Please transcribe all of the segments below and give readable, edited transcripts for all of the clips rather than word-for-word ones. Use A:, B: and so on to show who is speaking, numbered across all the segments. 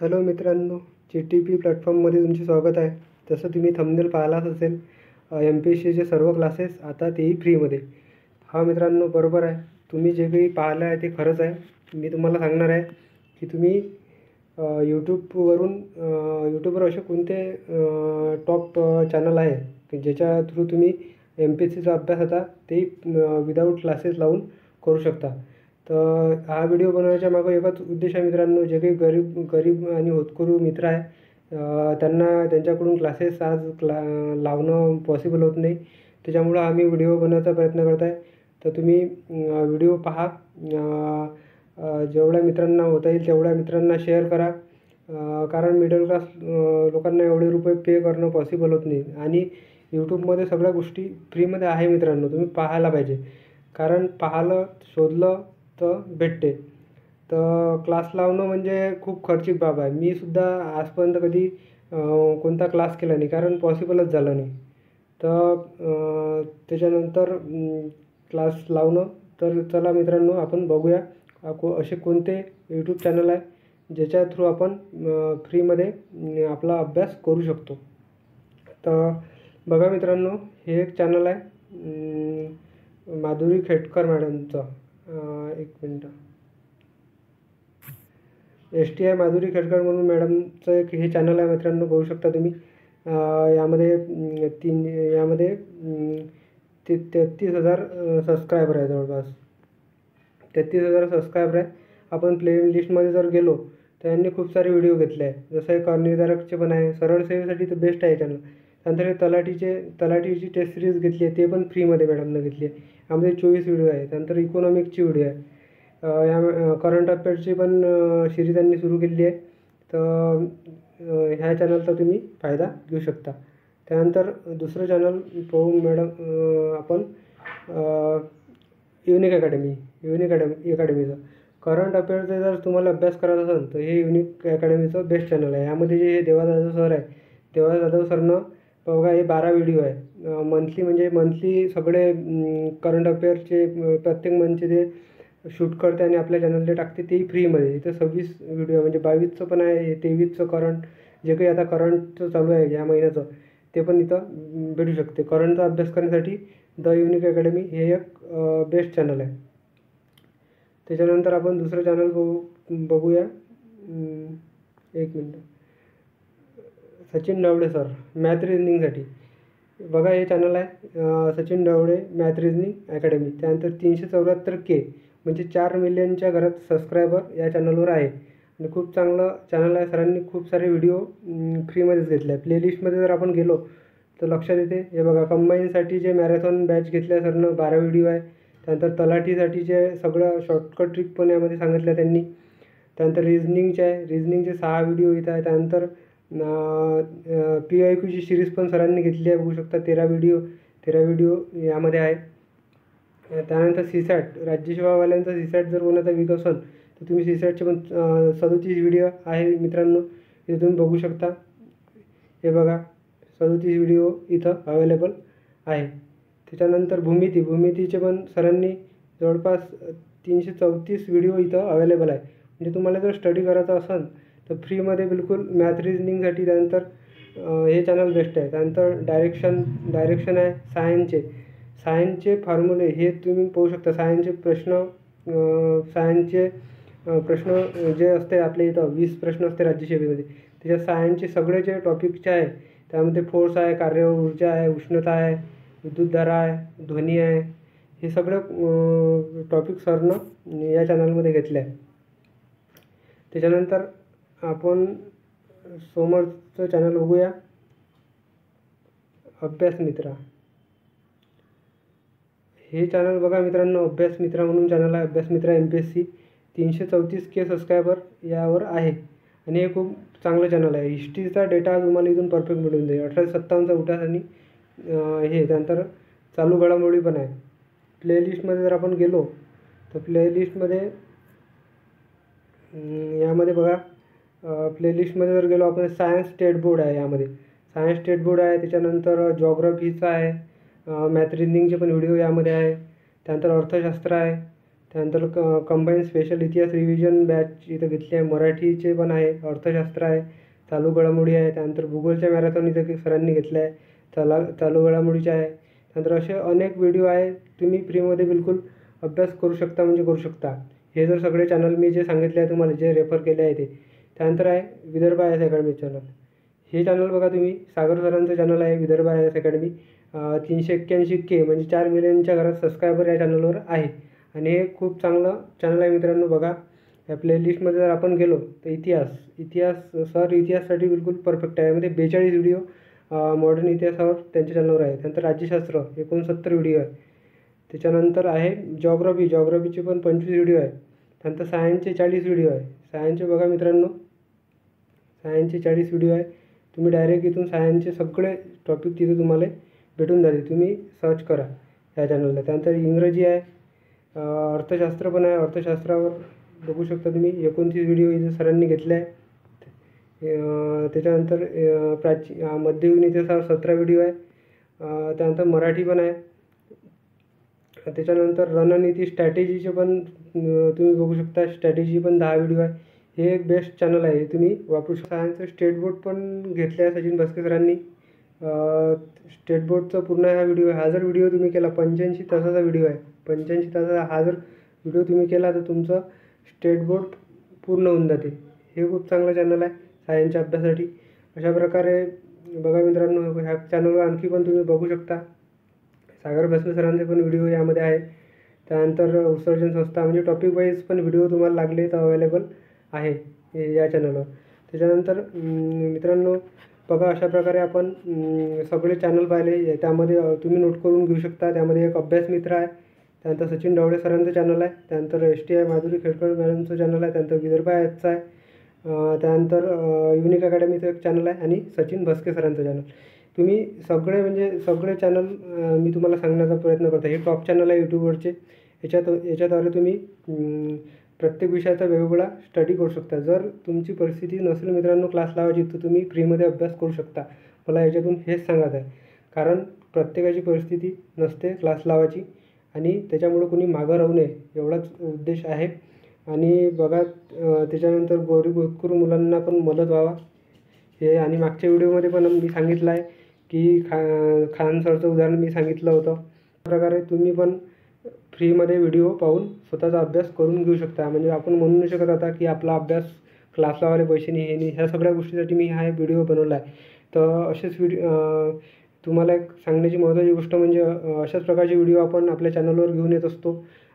A: Hello मित्रांनो, GTP प्लॅटफॉर्ममध्ये तुमचे स्वागत आहे. जसं तुम्ही थंबनेल पाहिलाच असेल, MPSCचे सर्व क्लासेस आता तेही फ्रीमध्ये. हा मित्रांनो, बरोबर आहे. तुम्ही जे काही पाहिलं आहे ते खरंच आहे. मी तुम्हाला सांगणार आहे की तुम्ही यूट्यूबवर असे कोणते टॉप चॅनल आहे की ज्याच्या थ्रू तुम्ही MPSCचा अभ्यास आता तेही विदाऊट क्लासेस लावून करू शकता. तर हा व्हिडिओ बनवण्याच्या मागं एकच उद्देश आहे मित्रांनो, जे काही गरीब आणि होतकरू मित्र आहे त्यांच्याकडून क्लासेस आज लावणं पॉसिबल होत नाही. त्याच्यामुळं आम्ही व्हिडिओ बनवायचा प्रयत्न करत आहे. तर तुम्ही व्हिडिओ पहा, जेवढ्या मित्रांना होता येईल तेवढ्या मित्रांना शेअर करा. कारण मिडल क्लास लोकांना एवढे रुपये पे करणं पॉसिबल होत नाही. आणि यूट्यूबमध्ये सगळ्या गोष्टी फ्रीमध्ये आहे मित्रांनो, तुम्ही पाहायला पाहिजे. कारण पाहिलं, शोधलं तर भेटते. तर क्लास लावणं म्हणजे खूप खर्चिक बाब आहे. मी सुद्धा आजपर्यंत कधी कोणता क्लास केला नाही, कारण पॉसिबलच झालं नाही. तर त्याच्यानंतर क्लास लावणं. तर चला मित्रांनो, आपण बघूया असे कोणते यूट्यूब चॅनल आहे ज्याच्या थ्रू आपण फ्रीमध्ये आपला अभ्यास करू शकतो. तर बघा मित्रांनो, हे एक चॅनल आहे माधुरी खेडकर मॅडमचं. एक मिनटं. STI माधुरी खेडकर म्हणून मॅडमचं एक हे चॅनल आहे मित्रांनो, बघू शकता तुम्ही. यामध्ये 33,000 सबस्क्रायबर आहे. जवळपास 33,000 सबस्क्रायबर आहे. आपण प्लेलिस्टमध्ये जर गेलो तर यांनी खूप सारे व्हिडिओ घेतले आहे. जसं एक कर्णधारकचे पण आहे, सरळ सेवेसाठी तर बेस्ट आहे चॅनल. त्यानंतर हे तलाठीची टेस्ट सिरीज घेतली आहे, ते पण फ्रीमध्ये मॅडमनं घेतली आहे. यामध्ये 24 व्हिडिओ आहे. त्यानंतर इकॉनॉमिक्सची व्हिडिओ आहे. या करंट अफेअर्सची पण सिरीज त्यांनी सुरू केलेली आहे. तर ह्या चॅनलचा तुम्ही फायदा घेऊ शकता. त्यानंतर दुसरं चॅनल पाहू मॅडम आपण, युनिक अकॅडमीचं. करंट अफेअर्सचा जर तुम्हाला अभ्यास करायचा असेल तर हे युनिक अकॅडमीचं बेस्ट चॅनल आहे. यामध्ये जे देवा जाधव सर आहे, देवा जाधव सरनं बघा हे 12 व्हिडिओ आहे. मंथली सगळे करंट अफेअर्सचे प्रत्येक मंथचे ते शूट करते आणि आपल्या चॅनलला टाकते, तेही फ्रीमध्ये. इथं 26 व्हिडिओ म्हणजे 22चं पण आहे, 23चं करंट जे काही आता करंटचं चालू आहे या महिन्याचं, ते पण इथं भेटू शकते. करंटचा अभ्यास करण्यासाठी द युनिक अकॅडमी हे एक बेस्ट चॅनल आहे. त्याच्यानंतर आपण दुसरं चॅनल बघूया. एक मिनटं. सचिन डावडे सर, मॅथ रिजनिंगसाठी. बघा हे चॅनल आहे Sachin Dawde math reasoning academy. त्यानंतर 374K म्हणजे 4 मिलियनच्या घरात सबस्क्रायबर या चॅनलवर आहे. आणि खूप चांगलं चॅनल आहे. सरांनी खूप सारे व्हिडिओ फ्रीमध्येच घेतले आहे. प्लेलिस्टमध्ये जर आपण गेलो तर लक्षात येते. हे बघा, कंबाईनसाठी जे मॅरेथॉन बॅच घेतल्या सरनं 12 व्हिडिओ आहे. त्यानंतर तलाठीसाठीचे सगळं शॉर्टकट ट्रिक पण यामध्ये सांगितल्या त्यांनी. त्यानंतर रिजनिंगचे 6 व्हिडिओ इथं आहे. त्यानंतर PIQची सिरीज पण सरांनी घेतली आहे, बघू शकता. 13 व्हिडिओ यामध्ये आहे. त्यानंतर CSAT, राज्यसेवावाल्यांचा CSAT जर कोणाचा वीक असेल तर तुम्ही CSATचे पण 37 व्हिडिओ आहे मित्रांनो, हे तुम्ही बघू शकता. हे बघा, 37 व्हिडिओ इथं अवेलेबल आहे. त्याच्यानंतर भूमितीचे पण सरांनी जवळपास 334 व्हिडिओ इथं अवेलेबल आहे. म्हणजे तुम्हाला जर स्टडी करायचा असेल तर फ्रीमध्ये बिलकुल मॅथ रिजनिंगसाठी. त्यानंतर हे चॅनल बेस्ट आहे. त्यानंतर डायरेक्शन आहे सायन्सचे फॉर्म्युले, हे तुम्ही पाहू शकता. सायन्सचे प्रश्न जे असते आपल्या इथं 20 प्रश्न असते राज्यसेवेमध्ये, त्याच्यात सायन्सचे सगळे जे टॉपिकचे आहे त्यामध्ये फोर्स आहे, कार्य ऊर्जा आहे, उष्णता आहे, विद्युतधारा आहे, ध्वनी आहे, हे सगळं टॉपिक सरनं या चॅनलमध्ये घेतले आहे. त्याच्यानंतर आपण समोरचं चॅनल बघूया, अभ्यास मित्रा. हे चॅनल बघा मित्रांनो, अभ्यास मित्रा म्हणून चॅनल आहे. अभ्यास मित्रा MPSC. 334K सबस्क्रायबर यावर आहे. आणि हे खूप चांगलं चॅनल आहे. हिस्ट्रीचा डेटा तुम्हाला इथून परफेक्ट मिळून जाईल. 1857चा उठास आणि हे. त्यानंतर चालू घडामोडी पण आहे. प्लेलिस्टमध्ये जर आपण गेलो तर प्लेलिस्टमध्ये यामध्ये बघा, प्लेलिस्टमध्ये जर गेलो आपण, सायन्स स्टेट बोर्ड आहे. यामध्ये सायन्स स्टेट बोर्ड आहे. त्याच्यानंतर जॉग्रफीचा आहे. मॅथ रिजनिंगचे पण व्हिडिओ यामध्ये आहे. त्यानंतर अर्थशास्त्र आहे. त्यानंतर कंबाईन स्पेशल इतिहास रिव्हिजन बॅच इथं घेतली आहे. मराठीचे पण आहे, अर्थशास्त्र आहे, चालू घडामोडी आहे. त्यानंतर भूगोलच्या मॅरेथॉन इथं सरांनी घेतलं आहे, चालू घडामोडीचे आहे. त्यानंतर असे अनेक व्हिडिओ आहे, तुम्ही फ्रीमध्ये बिलकुल अभ्यास करू शकता म्हणजे करू शकता. हे जर सगळे चॅनल मी जे सांगितले आहे तुम्हाला, जे रेफर केले आहे ते. त्यानंतर आहे Vidarbha I S academy channel. हे चॅनल बघा तुम्ही, सागर सरांचं चॅनल आहे Vidarbha I S academy. 381K म्हणजे 4 मिलियनच्या घरात सबस्क्रायबर या चॅनलवर आहे आणि हे खूप चांगलं चॅनल आहे मित्रांनो. बघा या प्लेलिस्टमध्ये जर आपण गेलो तर इतिहाससाठी बिलकुल परफेक्ट आहे. यामध्ये 42 व्हिडिओ मॉडर्न इतिहासावर त्यांच्या चॅनलवर आहे. त्यानंतर राज्यशास्त्र 69 व्हिडिओ आहे. त्याच्यानंतर आहे जॉग्रफीचे पण 25 व्हिडिओ आहे. त्यानंतर सायन्सचे 40 व्हिडिओ आहे. सायन्सचे बघा मित्रांनो, सायन्सचे 40 व्हिडिओ आहे. तुम्ही डायरेक्ट इथून सायन्सचे सगळे टॉपिक तिथे तुम्हाला भेटून जातील, तुम्ही सर्च करा या चॅनलला. त्यानंतर इंग्रजी आहे, अर्थशास्त्र पण आहे. अर्थशास्त्रावर बघू शकता तुम्ही 29 व्हिडिओ इथे सरांनी घेतले आहे. त्याच्यानंतर मध्ययुगीन इतिहासावर 17 व्हिडिओ आहे. त्यानंतर मराठी पण आहे. त्याच्यानंतर रणनीती स्ट्रॅटेजीचे पण तुम्ही बघू शकता, स्ट्रॅटेजी पण 10 व्हिडिओ आहे. हे एक बेस्ट चॅनल आहे, तुम्ही वापरू शकता. सायन्सचं स्टेट बोर्ड पण घेतले आहे सचिन भस्के सरांनी. स्टेट बोर्डचा पूर्ण हा व्हिडिओ आहे. हा जर व्हिडिओ तुम्ही केला, 85 तासाचा व्हिडिओ आहे, 85 तासाचा हा जर व्हिडिओ तुम्ही केला तर तुमचं स्टेट बोर्ड पूर्ण होऊन जाते. हे खूप चांगलं चॅनल आहे सायन्सच्या अभ्यासासाठी. अशा प्रकारे बघा मित्रांनो, ह्या चॅनलवर आणखी पण तुम्ही बघू शकता. सागर भस्मे सरांचे पण व्हिडिओ यामध्ये आहे. त्यानंतर उत्सर्जन संस्था म्हणजे टॉपिक वाईज पण व्हिडिओ तुम्हाला लागले तर अवेलेबल आहे या चॅनलवर. त्याच्यानंतर मित्रांनो बघा, अशा प्रकारे आपण सगळे चॅनल पाहिले. त्यामध्ये तुम्ही नोट करून घेऊ शकता. त्यामध्ये एक अभ्यास मित्र आहे, त्यानंतर सचिन ढवळे सरांचं चॅनल आहे, त्यानंतर STI माधुरी खेडकर मॅडमचं चॅनल आहे, त्यानंतर विदर्भ आयचं आहे, त्यानंतर युनिक अकॅडमीचं एक चॅनल आहे आणि सचिन भस्के सरांचं चॅनल. तुम्ही सगळे चॅनल मी तुम्हाला सांगण्याचा प्रयत्न करतो. हे टॉप चॅनल आहे यूट्यूबवरचे. याच्याद्वारे तुम्ही प्रत्येक विषयाचा वेगवेगळा स्टडी करू शकता. जर तुमची परिस्थिती नसेल मित्रांनो क्लास लावायची, तर तुम्ही फ्रीमध्ये अभ्यास करू शकता. मला याच्यातून हेच सांगायचं आहे, कारण प्रत्येकाची परिस्थिती नसते क्लास लावायची आणि त्याच्यामुळे कोणी मागं राहू नये एवढाच उद्देश आहे. आणि बघा त्याच्यानंतर गरीब होतकरू मुलांना पण मदत व्हावा हे. आणि मागच्या व्हिडिओमध्ये पण मी सांगितलं आहे की खान सरचं उदाहरण मी सांगितलं होतं. त्याप्रकारे तुम्ही पण फ्रीमध्ये व्हिडिओ पाहून स्वतःचा अभ्यास करून घेऊ शकता. म्हणजे आपण म्हणू नाही शकत आता की आपला अभ्यास क्लास लावायला पैसे नाही, हे नाही. ह्या सगळ्या गोष्टीसाठी मी हा व्हिडिओ बनवला आहे. तर असेच तुम्हाला एक सांगण्याची महत्त्वाची गोष्ट म्हणजे अशाच प्रकारचे व्हिडिओ आपण आपल्या चॅनलवर घेऊन येत असतो.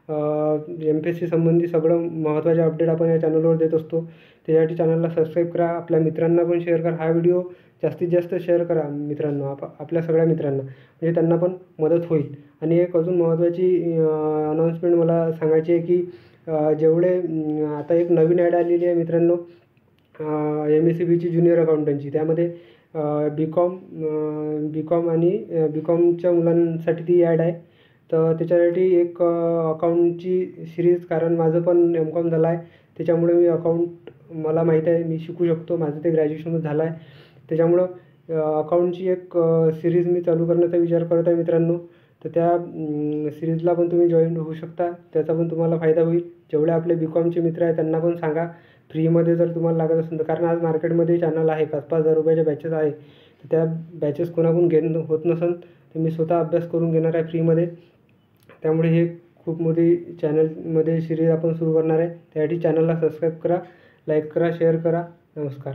A: MPSC संबंधी सगळं महत्त्वाचे अपडेट आपण या चॅनलवर देत असतो. त्यासाठी चॅनलला सबस्क्राईब करा, आपल्या मित्रांना पण शेअर करा. हा व्हिडिओ जास्तीत जास्त शेअर करा मित्रांनो, आपल्या सगळ्या मित्रांना, म्हणजे त्यांना पण मदत होईल. आणि एक अजून महत्त्वाची अनाऊन्समेंट मला सांगायची आहे की जेवढे आता एक नवीन ॲड आलेली आहे मित्रांनो, MSCBची ज्युनियर अकाउंटंटची. त्यामध्ये BCom आणि BComच्या मुलांसाठी ती ॲड आहे. तर त्याच्यासाठी एक अकाउंटची सिरीज, कारण माझं पण MCOM झालं आहे, त्याच्यामुळे मी अकाउंट मला माहीत आहे, मी शिकू शकतो. माझं ते ग्रॅज्युएशन झालं आहे, त्याच्यामुळं अकाउंटची एक सिरीज मी चालू करण्याचा विचार करत आहे मित्रांनो. तर त्या सिरीजला पण तुम्ही जॉईन होऊ शकता, त्याचा पण तुम्हाला फायदा होईल. जेवढे आपले BComचे मित्र आहेत त्यांना पण सांगा फ्रीमध्ये जर तुम्हाला लागत असेल तर. कारण आज मार्केटमध्ये चॅनल आहे, 5-5 हजार रुपयाच्या बॅचेस आहे. तर त्या बॅचेस कोणाकडून घेणं होत नसेल तर मी स्वतः अभ्यास करून घेणार आहे फ्रीमध्ये. त्यामुळे हे खूप मोठी चॅनलमध्ये सिरीज आपण सुरू करणार आहे. त्यासाठी चॅनलला सबस्क्राईब करा, लाईक करा, शेअर करा. नमस्कार.